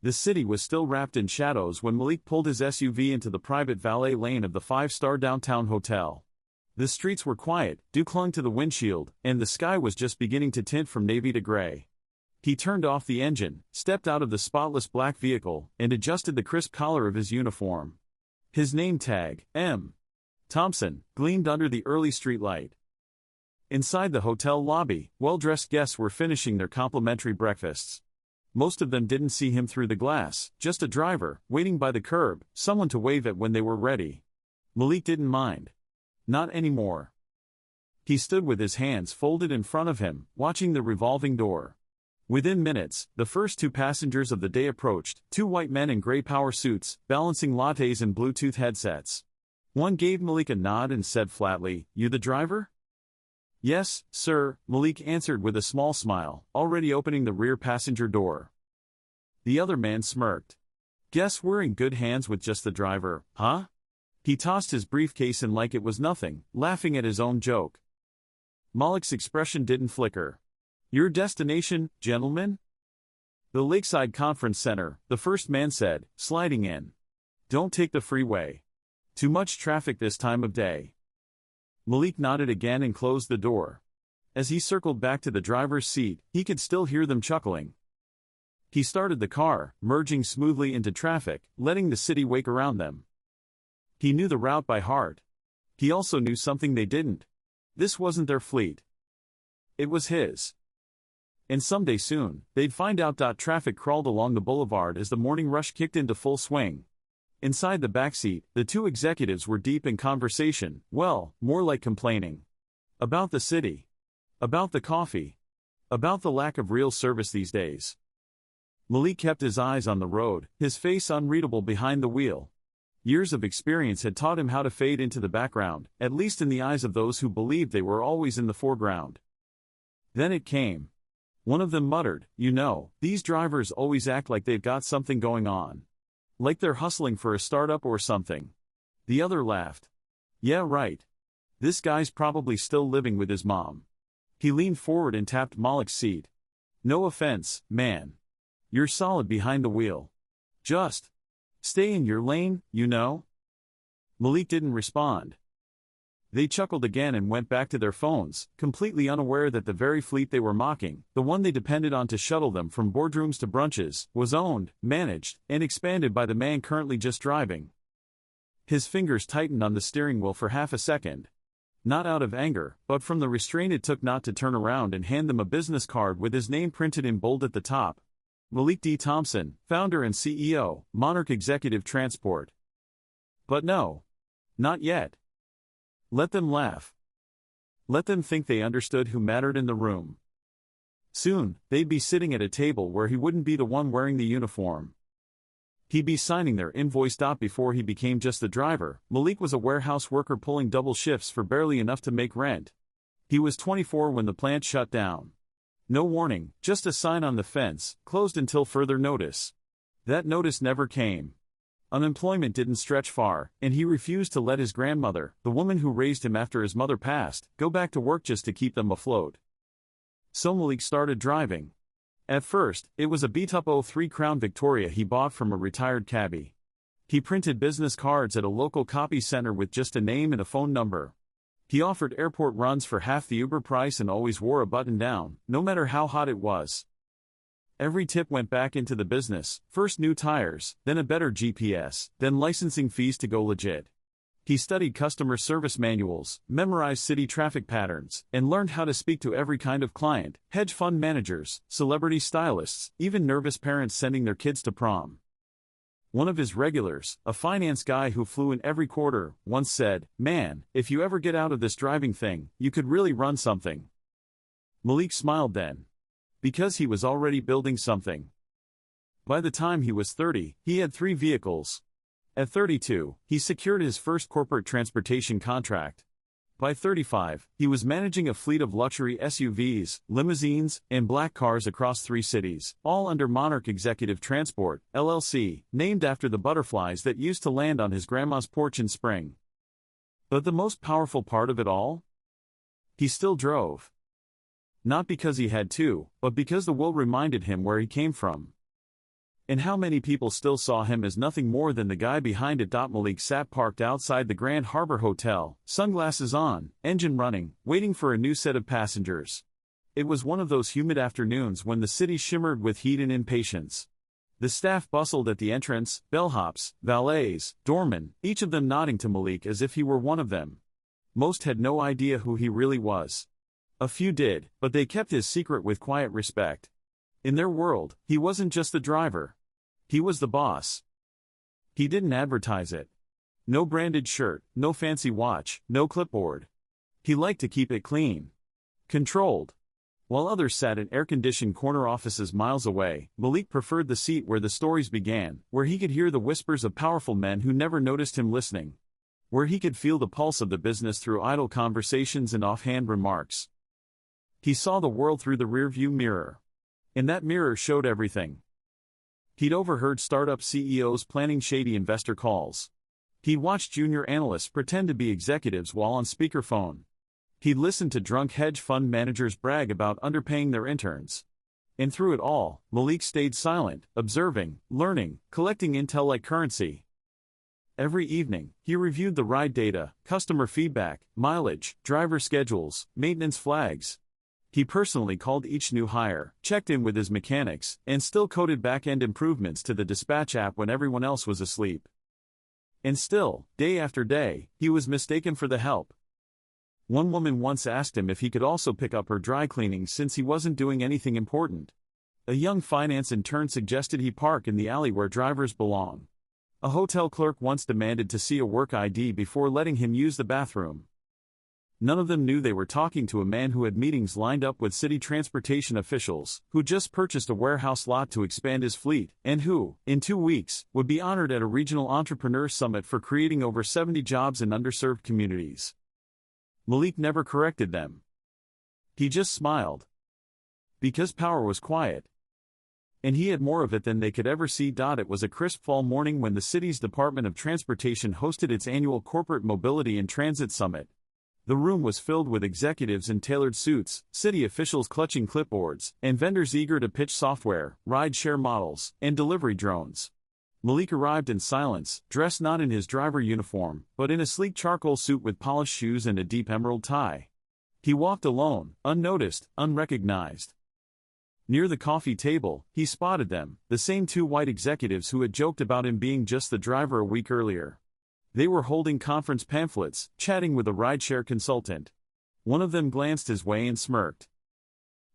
The city was still wrapped in shadows when Malik pulled his SUV into the private valet lane of the five-star downtown hotel. The streets were quiet, dew clung to the windshield, and the sky was just beginning to tint from navy to gray. He turned off the engine, stepped out of the spotless black vehicle, and adjusted the crisp collar of his uniform. His name tag, M. Thompson, gleamed under the early streetlight. Inside the hotel lobby, well-dressed guests were finishing their complimentary breakfasts. Most of them didn't see him through the glass, just a driver, waiting by the curb, someone to wave at when they were ready. Malik didn't mind. Not anymore. He stood with his hands folded in front of him, watching the revolving door. Within minutes, the first two passengers of the day approached, two white men in gray power suits, balancing lattes and Bluetooth headsets. One gave Malik a nod and said flatly, "You the driver?" "Yes, sir," Malik answered with a small smile, already opening the rear passenger door. The other man smirked. "Guess we're in good hands with just the driver, huh?" He tossed his briefcase in like it was nothing, laughing at his own joke. Malik's expression didn't flicker. "Your destination, gentlemen?" "The Lakeside Conference Center," the first man said, sliding in. "Don't take the freeway. Too much traffic this time of day." Malik nodded again and closed the door. As he circled back to the driver's seat, he could still hear them chuckling. He started the car, merging smoothly into traffic, letting the city wake around them. He knew the route by heart. He also knew something they didn't. This wasn't their fleet. It was his. And someday soon, they'd find out. Traffic crawled along the boulevard as the morning rush kicked into full swing. Inside the backseat, the two executives were deep in conversation, well, more like complaining. About the city. About the coffee. About the lack of real service these days. Malik kept his eyes on the road, his face unreadable behind the wheel. Years of experience had taught him how to fade into the background, at least in the eyes of those who believed they were always in the foreground. Then it came. One of them muttered, "You know, these drivers always act like they've got something going on. Like they're hustling for a startup or something." The other laughed. "Yeah, right. This guy's probably still living with his mom." He leaned forward and tapped Malik's seat. "No offense, man. You're solid behind the wheel. Just stay in your lane, you know?" Malik didn't respond. They chuckled again and went back to their phones, completely unaware that the very fleet they were mocking, the one they depended on to shuttle them from boardrooms to brunches, was owned, managed, and expanded by the man currently just driving. His fingers tightened on the steering wheel for half a second. Not out of anger, but from the restraint it took not to turn around and hand them a business card with his name printed in bold at the top. Malik D. Thompson, founder and CEO, Monarch Executive Transport. But no. Not yet. Let them laugh. Let them think they understood who mattered in the room. Soon, they'd be sitting at a table where he wouldn't be the one wearing the uniform. He'd be signing their invoice. Before he became just the driver, Malik was a warehouse worker pulling double shifts for barely enough to make rent. He was 24 when the plant shut down. No warning, just a sign on the fence, closed until further notice. That notice never came. Unemployment didn't stretch far, and he refused to let his grandmother, the woman who raised him after his mother passed, go back to work just to keep them afloat. So Malik started driving. At first, it was a beat-up '03 Crown Victoria he bought from a retired cabbie. He printed business cards at a local copy center with just a name and a phone number. He offered airport runs for half the Uber price and always wore a button-down, no matter how hot it was. Every tip went back into the business, first new tires, then a better GPS, then licensing fees to go legit. He studied customer service manuals, memorized city traffic patterns, and learned how to speak to every kind of client, hedge fund managers, celebrity stylists, even nervous parents sending their kids to prom. One of his regulars, a finance guy who flew in every quarter, once said, "Man, if you ever get out of this driving thing, you could really run something." Malik smiled then. Because he was already building something. By the time he was 30, he had 3 vehicles. At 32, he secured his first corporate transportation contract. By 35, he was managing a fleet of luxury SUVs, limousines, and black cars across 3 cities, all under Monarch Executive Transport, LLC, named after the butterflies that used to land on his grandma's porch in spring. But the most powerful part of it all? He still drove. Not because he had to, but because the will reminded him where he came from. And how many people still saw him as nothing more than the guy behind it. Malik sat parked outside the Grand Harbor Hotel, sunglasses on, engine running, waiting for a new set of passengers. It was one of those humid afternoons when the city shimmered with heat and impatience. The staff bustled at the entrance, bellhops, valets, doormen, each of them nodding to Malik as if he were one of them. Most had no idea who he really was. A few did, but they kept his secret with quiet respect. In their world, he wasn't just the driver. He was the boss. He didn't advertise it. No branded shirt, no fancy watch, no clipboard. He liked to keep it clean. Controlled. While others sat in air-conditioned corner offices miles away, Malik preferred the seat where the stories began, where he could hear the whispers of powerful men who never noticed him listening. Where he could feel the pulse of the business through idle conversations and offhand remarks. He saw the world through the rearview mirror. And that mirror showed everything. He'd overheard startup CEOs planning shady investor calls. He'd watched junior analysts pretend to be executives while on speakerphone. He'd listened to drunk hedge fund managers brag about underpaying their interns. And through it all, Malik stayed silent, observing, learning, collecting intel like currency. Every evening, he reviewed the ride data, customer feedback, mileage, driver schedules, maintenance flags. He personally called each new hire, checked in with his mechanics, and still coded back-end improvements to the dispatch app when everyone else was asleep. And still, day after day, he was mistaken for the help. One woman once asked him if he could also pick up her dry cleaning since he wasn't doing anything important. A young finance intern suggested he park in the alley where drivers belong. A hotel clerk once demanded to see a work ID before letting him use the bathroom. None of them knew they were talking to a man who had meetings lined up with city transportation officials, who just purchased a warehouse lot to expand his fleet, and who, in 2 weeks, would be honored at a regional entrepreneur summit for creating over 70 jobs in underserved communities. Malik never corrected them. He just smiled. Because power was quiet. And he had more of it than they could ever see. It was a crisp fall morning when the city's Department of Transportation hosted its annual Corporate Mobility and Transit Summit. The room was filled with executives in tailored suits, city officials clutching clipboards, and vendors eager to pitch software, ride-share models, and delivery drones. Malik arrived in silence, dressed not in his driver uniform, but in a sleek charcoal suit with polished shoes and a deep emerald tie. He walked alone, unnoticed, unrecognized. Near the coffee table, he spotted them, the same 2 white executives who had joked about him being just the driver a week earlier. They were holding conference pamphlets, chatting with a rideshare consultant. One of them glanced his way and smirked.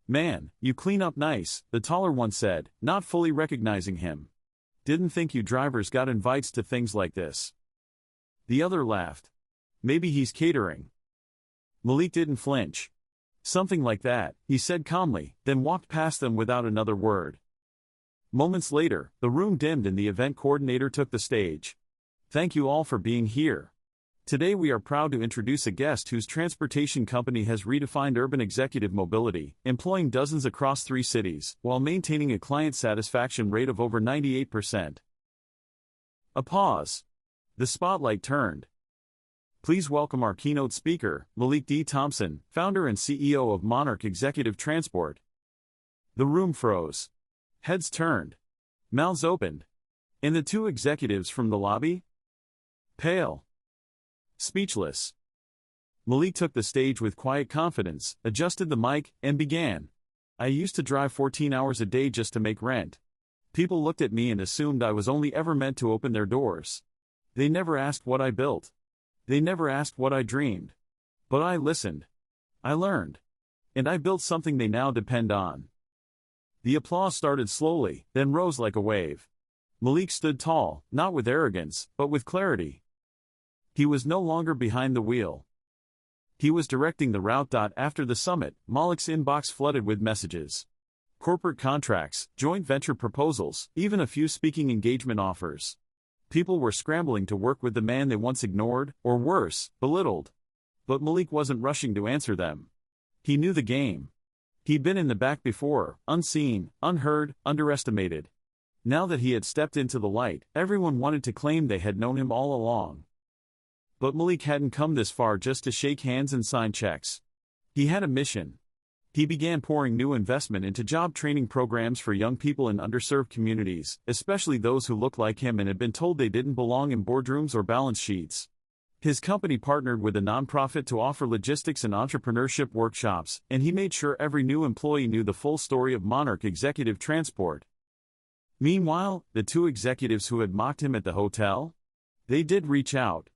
"Man, you clean up nice," the taller one said, not fully recognizing him. "Didn't think you drivers got invites to things like this." The other laughed. "Maybe he's catering." Malik didn't flinch. "Something like that," he said calmly, then walked past them without another word. Moments later, the room dimmed and the event coordinator took the stage. "Thank you all for being here. Today we are proud to introduce a guest whose transportation company has redefined urban executive mobility, employing dozens across 3 cities, while maintaining a client satisfaction rate of over 98%. A pause. The spotlight turned. Please welcome our keynote speaker, Malik D. Thompson, founder and CEO of Monarch Executive Transport. The room froze. Heads turned. Mouths opened. And the 2 executives from the lobby? Pale. Speechless. Malik took the stage with quiet confidence, adjusted the mic, and began. "I used to drive 14 hours a day just to make rent. People looked at me and assumed I was only ever meant to open their doors. They never asked what I built. They never asked what I dreamed. But I listened. I learned. And I built something they now depend on." The applause started slowly, then rose like a wave. Malik stood tall, not with arrogance, but with clarity. He was no longer behind the wheel. He was directing the route. After the summit, Malik's inbox flooded with messages. Corporate contracts, joint venture proposals, even a few speaking engagement offers. People were scrambling to work with the man they once ignored, or worse, belittled. But Malik wasn't rushing to answer them. He knew the game. He'd been in the back before, unseen, unheard, underestimated. Now that he had stepped into the light, everyone wanted to claim they had known him all along. But Malik hadn't come this far just to shake hands and sign checks. He had a mission. He began pouring new investment into job training programs for young people in underserved communities, especially those who looked like him and had been told they didn't belong in boardrooms or balance sheets. His company partnered with a nonprofit to offer logistics and entrepreneurship workshops, and he made sure every new employee knew the full story of Monarch Executive Transport. Meanwhile, the two executives who had mocked him at the hotel? They did reach out.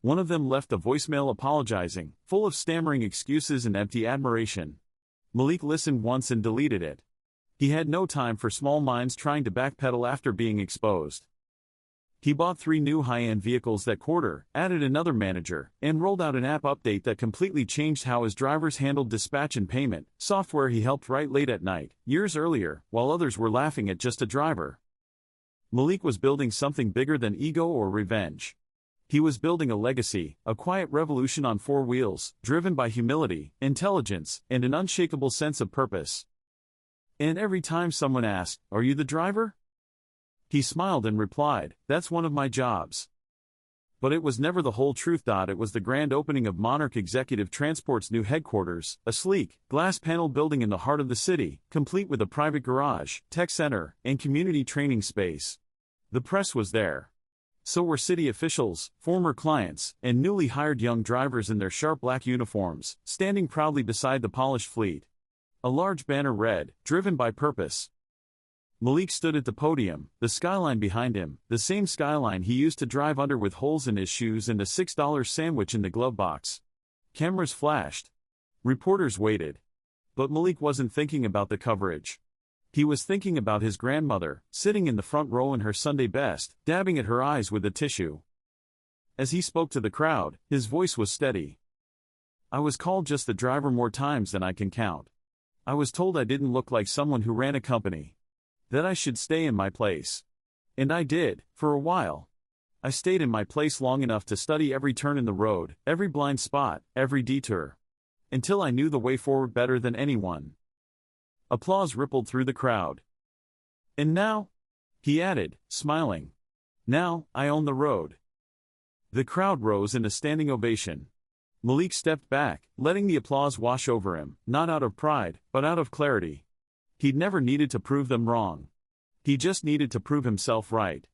One of them left a voicemail apologizing, full of stammering excuses and empty admiration. Malik listened once and deleted it. He had no time for small minds trying to backpedal after being exposed. He bought 3 new high-end vehicles that quarter, added another manager, and rolled out an app update that completely changed how his drivers handled dispatch and payment, software he helped write late at night, years earlier, while others were laughing at just a driver. Malik was building something bigger than ego or revenge. He was building a legacy, a quiet revolution on 4 wheels, driven by humility, intelligence, and an unshakable sense of purpose. And every time someone asked, "Are you the driver?" he smiled and replied, "That's one of my jobs." But it was never the whole truth. It was the grand opening of Monarch Executive Transport's new headquarters, a sleek, glass-paneled building in the heart of the city, complete with a private garage, tech center, and community training space. The press was there. So were city officials, former clients, and newly hired young drivers in their sharp black uniforms, standing proudly beside the polished fleet. A large banner read, "Driven by Purpose." Malik stood at the podium, the skyline behind him, the same skyline he used to drive under with holes in his shoes and a $6 sandwich in the glove box. Cameras flashed. Reporters waited. But Malik wasn't thinking about the coverage. He was thinking about his grandmother, sitting in the front row in her Sunday best, dabbing at her eyes with a tissue. As he spoke to the crowd, his voice was steady. "I was called just the driver more times than I can count. I was told I didn't look like someone who ran a company. That I should stay in my place. And I did, for a while. I stayed in my place long enough to study every turn in the road, every blind spot, every detour. Until I knew the way forward better than anyone." Applause rippled through the crowd. "And now?" he added, smiling. "Now, I own the road." The crowd rose in a standing ovation. Malik stepped back, letting the applause wash over him, not out of pride, but out of clarity. He'd never needed to prove them wrong. He just needed to prove himself right.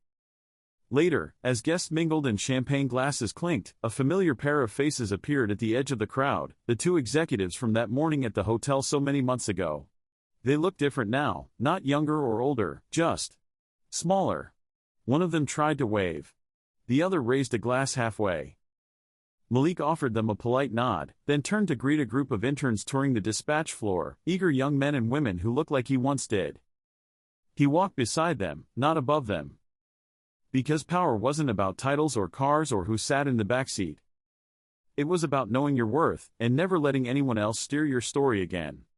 Later, as guests mingled and champagne glasses clinked, a familiar pair of faces appeared at the edge of the crowd, the 2 executives from that morning at the hotel so many months ago. They looked different now, not younger or older, just smaller. One of them tried to wave. The other raised a glass halfway. Malik offered them a polite nod, then turned to greet a group of interns touring the dispatch floor, eager young men and women who looked like he once did. He walked beside them, not above them. Because power wasn't about titles or cars or who sat in the backseat. It was about knowing your worth, and never letting anyone else steer your story again.